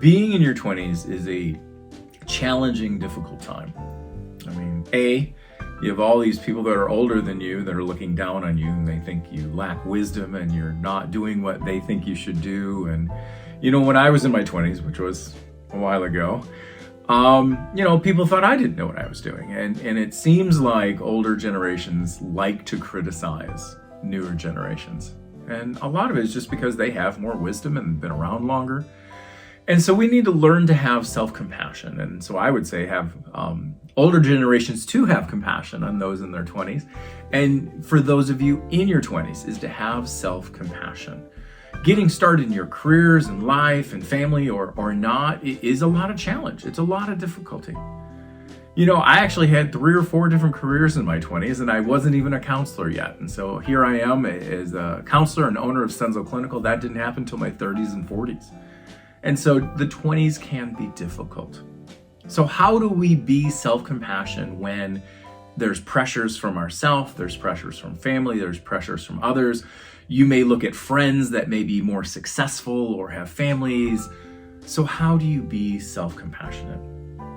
Being in your 20s is a challenging, difficult time. I mean, you have all these people that are older than you that are looking down on you, and they think you lack wisdom and you're not doing what they think you should do. And, when I was in my 20s, which was a while ago, people thought I didn't know what I was doing. And it seems like older generations like to criticize newer generations. And a lot of it is just because they have more wisdom and been around longer. And so we need to learn to have self-compassion. And so I would say have older generations to have compassion on those in their 20s. And for those of you in your 20s is to have self-compassion. Getting started in your careers and life and family or not is a lot of challenge. It's a lot of difficulty. I actually had 3 or 4 different careers in my 20s, and I wasn't even a counselor yet. And so here I am as a counselor and owner of Stenzel Clinical. That didn't happen until my 30s and 40s. And so the 20s can be difficult. So how do we be self-compassion when there's pressures from ourselves, there's pressures from family, there's pressures from others? You may look at friends that may be more successful or have families. So how do you be self-compassionate?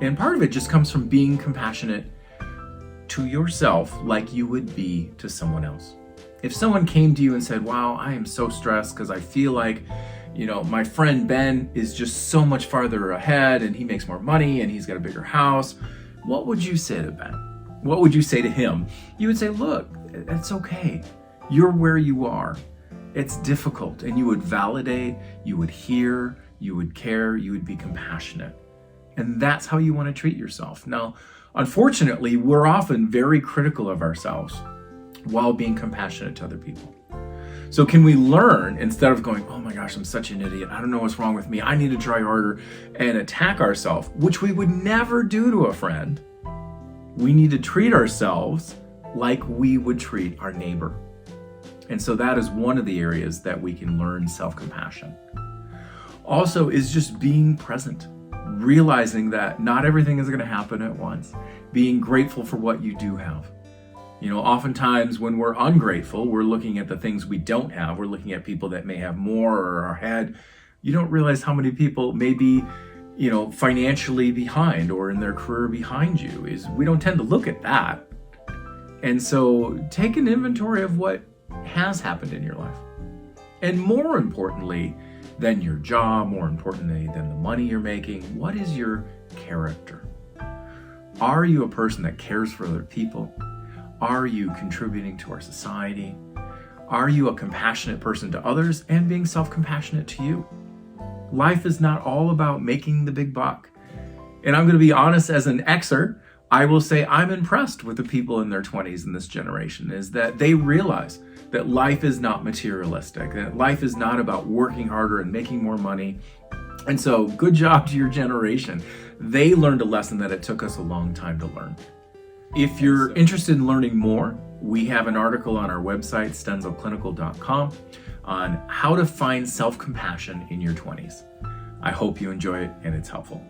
And part of it just comes from being compassionate to yourself like you would be to someone else. If someone came to you and said, wow, I am so stressed because I feel like, my friend Ben is just so much farther ahead and he makes more money and he's got a bigger house. What would you say to Ben? What would you say to him? You would say, look, it's okay. You're where you are. It's difficult. And you would validate, you would hear, you would care, you would be compassionate. And that's how you want to treat yourself. Now, unfortunately, we're often very critical of ourselves while being compassionate to other people. So can we learn, instead of going, oh my gosh, I'm such an idiot, I don't know what's wrong with me, I need to try harder, and attack ourselves, which we would never do to a friend. We need to treat ourselves like we would treat our neighbor. And so that is one of the areas that we can learn self-compassion. Also is just being present, realizing that not everything is going to happen at once, being grateful for what you do have. Oftentimes when we're ungrateful, we're looking at the things we don't have. We're looking at people that may have more or are ahead. You don't realize how many people may be, financially behind or in their career behind you. We don't tend to look at that. And so take an inventory of what has happened in your life. And more importantly than your job, more importantly than the money you're making, what is your character? Are you a person that cares for other people? Are you contributing to our society? Are you a compassionate person to others and being self-compassionate to you? Life is not all about making the big buck. And I'm going to be honest, as an Xer, I will say I'm impressed with the people in their 20s in this generation, is that they realize that life is not materialistic, that life is not about working harder and making more money. And so good job to your generation. They learned a lesson that it took us a long time to learn. If you're interested in learning more, we have an article on our website, stenzelclinical.com, on how to find self-compassion in your 20s. I hope you enjoy it and it's helpful.